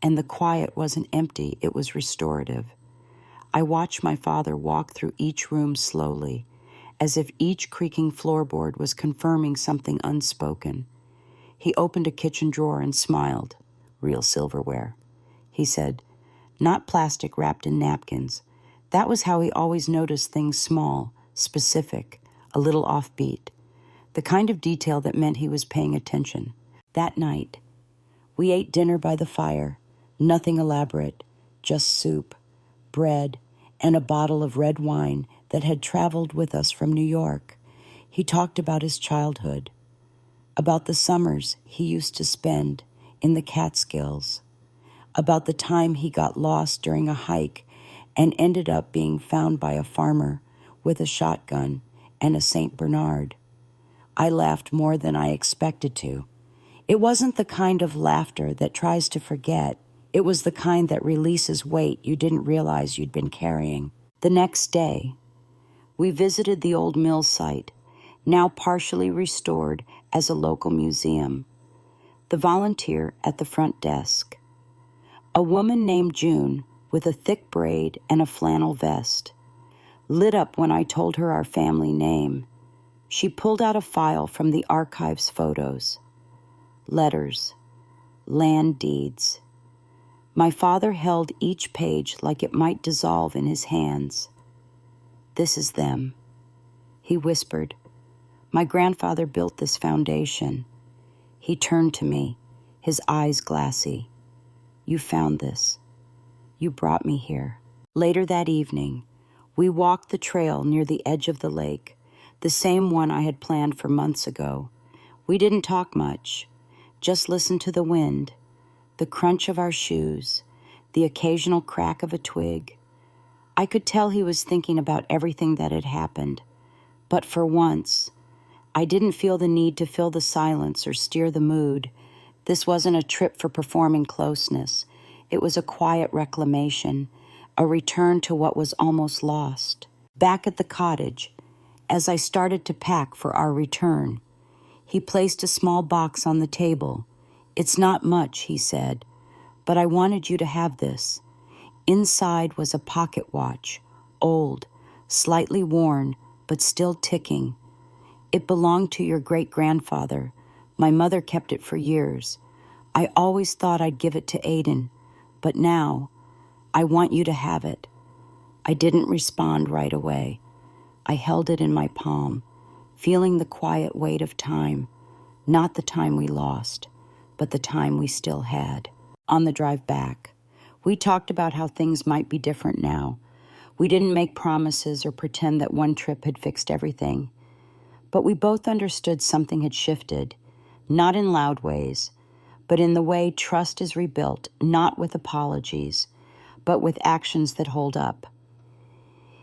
and the quiet wasn't empty, it was restorative. I watched my father walk through each room slowly, as if each creaking floorboard was confirming something unspoken. He opened a kitchen drawer and smiled. "Real silverware," he said, "not plastic wrapped in napkins." That was how he always noticed things small, specific, a little offbeat, the kind of detail that meant he was paying attention. That night, we ate dinner by the fire, nothing elaborate, just soup, bread, and a bottle of red wine that had traveled with us from New York. He talked about his childhood. about the summers he used to spend in the Catskills, about the time he got lost during a hike and ended up being found by a farmer with a shotgun and a St. Bernard. I laughed more than I expected to. It wasn't the kind of laughter that tries to forget. It was the kind that releases weight you didn't realize you'd been carrying. The next day, we visited the old mill site, now partially restored as a local museum. The volunteer at the front desk. A woman named June with a thick braid and a flannel vest. Lit up when I told her our family name. She pulled out a file from the archive's photos. Letters. Land deeds. My father held each page like it might dissolve in his hands. This is them. He whispered. My grandfather built this foundation. He turned to me, his eyes glassy. You found this. You brought me here. Later that evening, we walked the trail near the edge of the lake, the same one I had planned for months ago. We didn't talk much, just listened to the wind, the crunch of our shoes, the occasional crack of a twig. I could tell he was thinking about everything that had happened, but for once, I didn't feel the need to fill the silence or steer the mood. This wasn't a trip for performing closeness. It was a quiet reclamation, a return to what was almost lost. Back at the cottage, as I started to pack for our return, he placed a small box on the table. It's not much, he said, but I wanted you to have this. Inside was a pocket watch, old, slightly worn, but still ticking. It belonged to your great-grandfather. My mother kept it for years. I always thought I'd give it to Aiden, but now I want you to have it. I didn't respond right away. I held it in my palm, feeling the quiet weight of time, not the time we lost, but the time we still had. On the drive back, we talked about how things might be different now. We didn't make promises or pretend that one trip had fixed everything. But we both understood something had shifted, not in loud ways, but in the way trust is rebuilt, not with apologies, but with actions that hold up.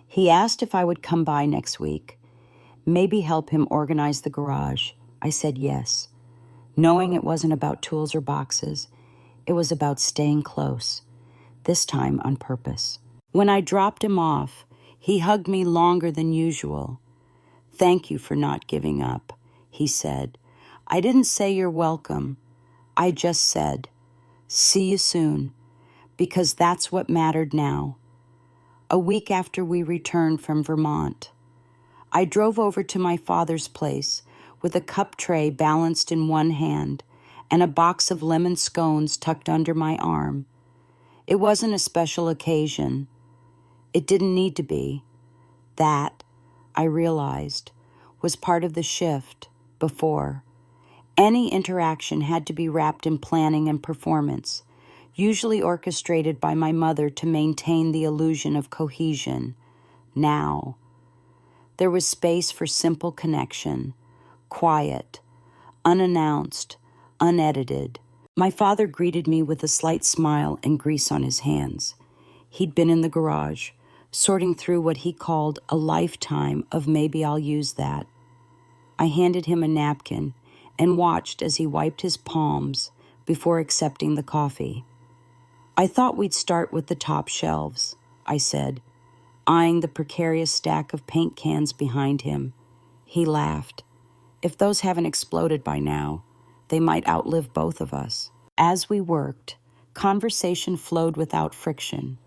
He asked if I would come by next week, maybe help him organize the garage. I said yes, knowing it wasn't about tools or boxes. It was about staying close, this time on purpose. When I dropped him off, he hugged me longer than usual. Thank you for not giving up, he said. I didn't say you're welcome. I just said, see you soon, because that's what mattered now. A week after we returned from Vermont, I drove over to my father's place with a cup tray balanced in one hand and a box of lemon scones tucked under my arm. It wasn't a special occasion. It didn't need to be. That, I realized, was part of the shift before. Any interaction had to be wrapped in planning and performance, usually orchestrated by my mother to maintain the illusion of cohesion. Now, there was space for simple connection, quiet, unannounced, unedited. My father greeted me with a slight smile and grease on his hands. He'd been in the garage, sorting through what he called a lifetime of maybe I'll use that. I handed him a napkin and watched as he wiped his palms before accepting the coffee. I thought we'd start with the top shelves, I said, eyeing the precarious stack of paint cans behind him. He laughed. If those haven't exploded by now, they might outlive both of us. As we worked, conversation flowed without friction.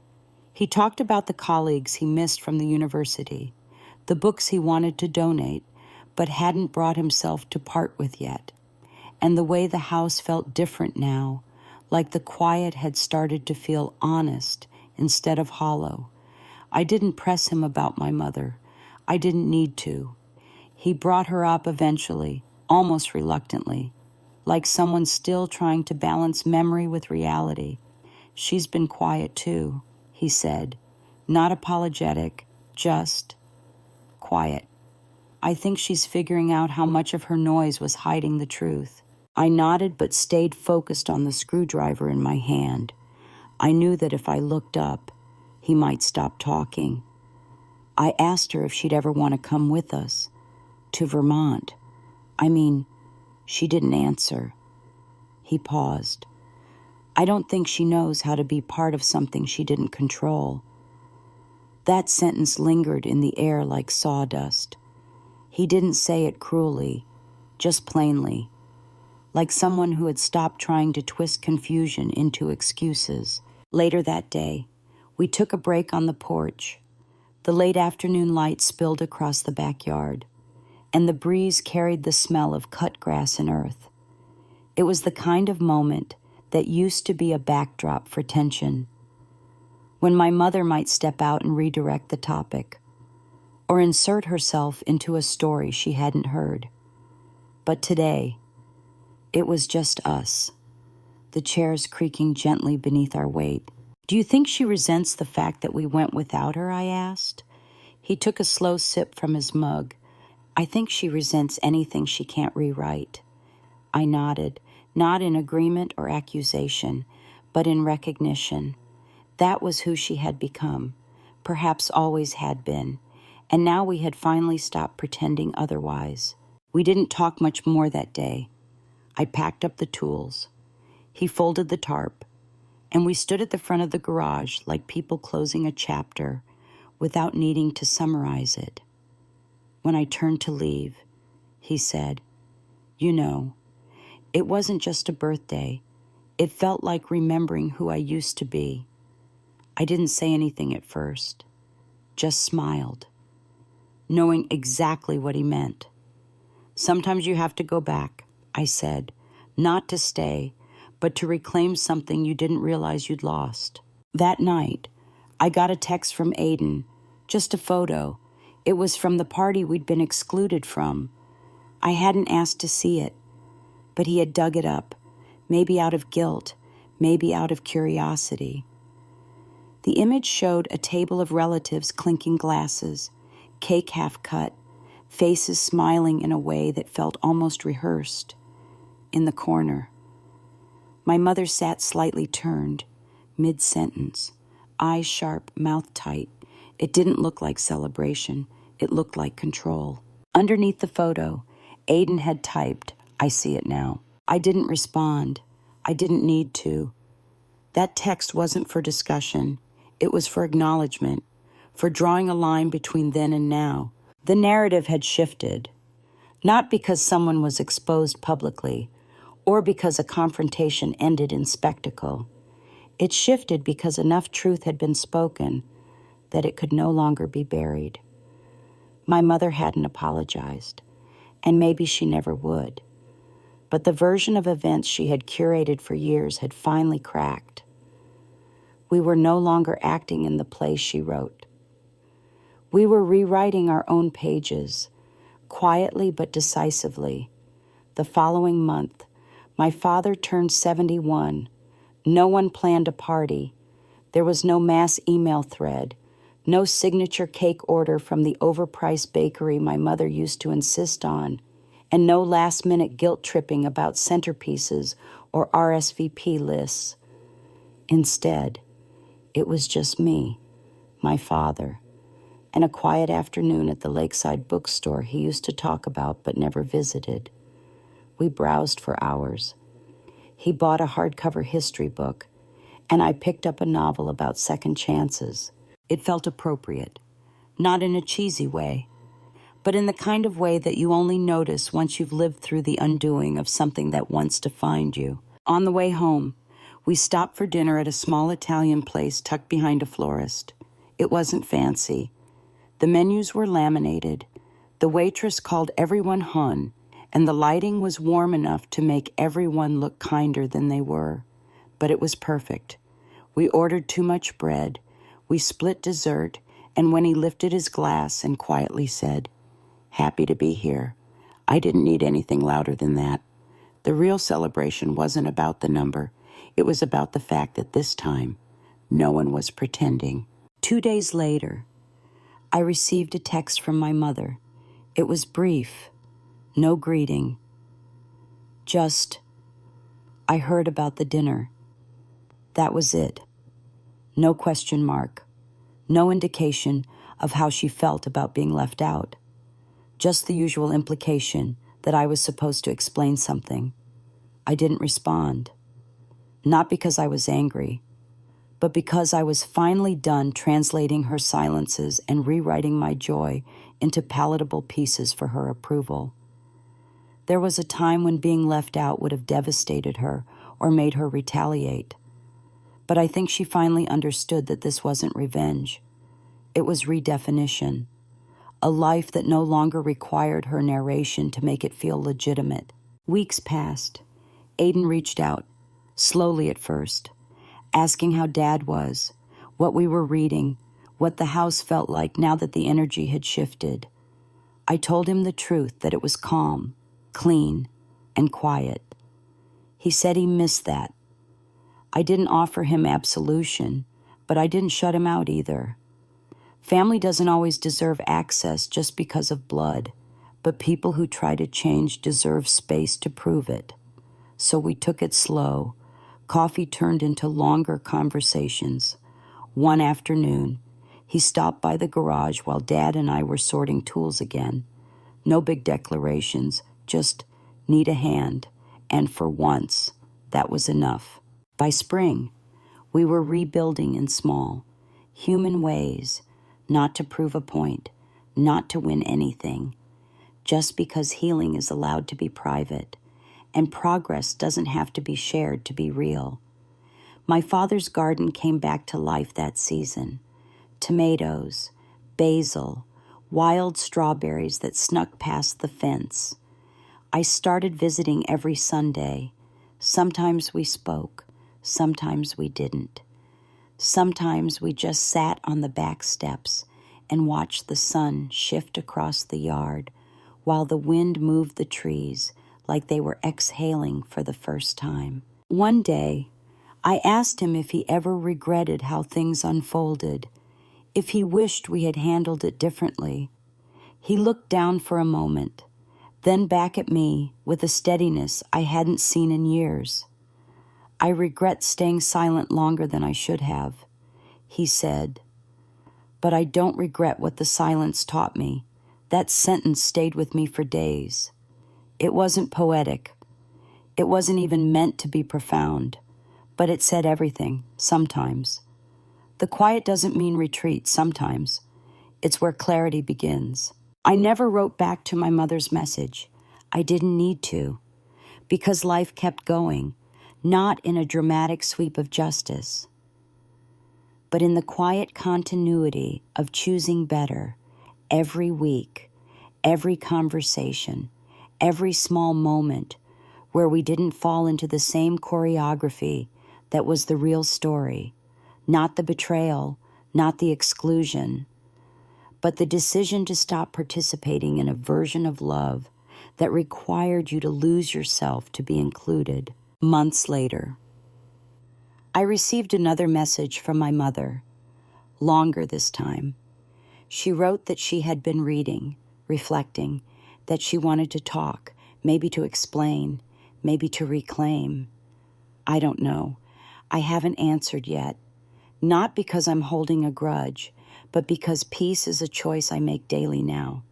He talked about the colleagues he missed from the university, the books he wanted to donate, but hadn't brought himself to part with yet, and the way the house felt different now, like the quiet had started to feel honest instead of hollow. I didn't press him about my mother. I didn't need to. He brought her up eventually, almost reluctantly, like someone still trying to balance memory with reality. She's been quiet too, he said, not apologetic, just quiet. I think she's figuring out how much of her noise was hiding the truth. I nodded but stayed focused on the screwdriver in my hand. I knew that if I looked up, he might stop talking. I asked her if she'd ever want to come with us. To Vermont. She didn't answer. He paused. I don't think she knows how to be part of something she didn't control. That sentence lingered in the air like sawdust. He didn't say it cruelly, just plainly, like someone who had stopped trying to twist confusion into excuses. Later that day, we took a break on the porch. The late afternoon light spilled across the backyard, and the breeze carried the smell of cut grass and earth. It was the kind of moment that used to be a backdrop for tension, when my mother might step out and redirect the topic, or insert herself into a story she hadn't heard. But today, it was just us, the chairs creaking gently beneath our weight. Do you think she resents the fact that we went without her? I asked. He took a slow sip from his mug. I think she resents anything she can't rewrite. I nodded, not in agreement or accusation, but in recognition. That was who she had become, perhaps always had been, and now we had finally stopped pretending otherwise. We didn't talk much more that day. I packed up the tools. He folded the tarp, and we stood at the front of the garage like people closing a chapter without needing to summarize it. When I turned to leave, he said, "You know, it wasn't just a birthday. It felt like remembering who I used to be." I didn't say anything at first, just smiled, knowing exactly what he meant. "Sometimes you have to go back," I said, "not to stay, but to reclaim something you didn't realize you'd lost." That night, I got a text from Aiden, just a photo. It was from the party we'd been excluded from. I hadn't asked to see it, but he had dug it up, maybe out of guilt, maybe out of curiosity. The image showed a table of relatives clinking glasses, cake half cut, faces smiling in a way that felt almost rehearsed. In the corner, my mother sat slightly turned, mid-sentence, eyes sharp, mouth tight. It didn't look like celebration. It looked like control. Underneath the photo, Aiden had typed, "I see it now." I didn't respond. I didn't need to. That text wasn't for discussion. It was for acknowledgement, for drawing a line between then and now. The narrative had shifted, not because someone was exposed publicly, or because a confrontation ended in spectacle. It shifted because enough truth had been spoken that it could no longer be buried. My mother hadn't apologized, and maybe she never would. But the version of events she had curated for years had finally cracked. We were no longer acting in the play she wrote. We were rewriting our own pages, quietly but decisively. The following month, my father turned 71. No one planned a party. There was no mass email thread, no signature cake order from the overpriced bakery my mother used to insist on, and no last-minute guilt-tripping about centerpieces or RSVP lists. Instead, it was just me, my father, and a quiet afternoon at the lakeside bookstore he used to talk about but never visited. We browsed for hours. He bought a hardcover history book, and I picked up a novel about second chances. It felt appropriate, not in a cheesy way, but in the kind of way that you only notice once you've lived through the undoing of something that once defined you. On the way home, we stopped for dinner at a small Italian place tucked behind a florist. It wasn't fancy. The menus were laminated. The waitress called everyone Hun, and the lighting was warm enough to make everyone look kinder than they were. But it was perfect. We ordered too much bread. We split dessert, and when he lifted his glass and quietly said, "Happy to be here," I didn't need anything louder than that. The real celebration wasn't about the number. It was about the fact that this time, no one was pretending. 2 days later, I received a text from my mother. It was brief, no greeting, just, I heard about the dinner. That was it. No question mark. No indication of how she felt about being left out. Just the usual implication that I was supposed to explain something. I didn't respond. Not because I was angry, but because I was finally done translating her silences and rewriting my joy into palatable pieces for her approval. There was a time when being left out would have devastated her or made her retaliate. But I think she finally understood that this wasn't revenge. It was redefinition. A life that no longer required her narration to make it feel legitimate. Weeks passed. Aiden reached out, slowly at first, asking how Dad was, what we were reading, what the house felt like now that the energy had shifted. I told him the truth, that it was calm, clean, and quiet. He said he missed that. I didn't offer him absolution, but I didn't shut him out either. Family doesn't always deserve access just because of blood, but people who try to change deserve space to prove it. So we took it slow. Coffee turned into longer conversations. One afternoon, he stopped by the garage while Dad and I were sorting tools again. No big declarations, just need a hand, and for once, that was enough. By spring, we were rebuilding in small, human ways, not to prove a point, not to win anything, just because healing is allowed to be private, and progress doesn't have to be shared to be real. My father's garden came back to life that season. Tomatoes, basil, wild strawberries that snuck past the fence. I started visiting every Sunday. Sometimes we spoke, sometimes we didn't. Sometimes we just sat on the back steps and watched the sun shift across the yard while the wind moved the trees like they were exhaling for the first time. One day, I asked him if he ever regretted how things unfolded, if he wished we had handled it differently. He looked down for a moment, then back at me with a steadiness I hadn't seen in years. I regret staying silent longer than I should have, he said. But I don't regret what the silence taught me. That sentence stayed with me for days. It wasn't poetic. It wasn't even meant to be profound, but it said everything, sometimes. The quiet doesn't mean retreat, sometimes. It's where clarity begins. I never wrote back to my mother's message. I didn't need to, because life kept going, not in a dramatic sweep of justice, but in the quiet continuity of choosing better every week, every conversation, every small moment where we didn't fall into the same choreography that was the real story, not the betrayal, not the exclusion, but the decision to stop participating in a version of love that required you to lose yourself to be included. Months later, I received another message from my mother, longer this time. She wrote that she had been reading, reflecting, that she wanted to talk, maybe to explain, maybe to reclaim. I don't know. I haven't answered yet. Not because I'm holding a grudge, but because peace is a choice I make daily now.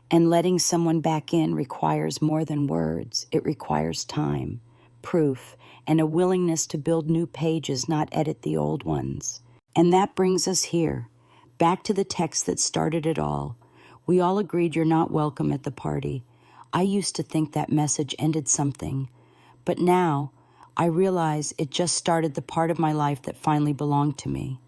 And letting someone back in requires more than words. It requires time, proof, and a willingness to build new pages, not edit the old ones. And that brings us here, back to the text that started it all. We all agreed you're not welcome at the party. I used to think that message ended something, but now I realize it just started the part of my life that finally belonged to me.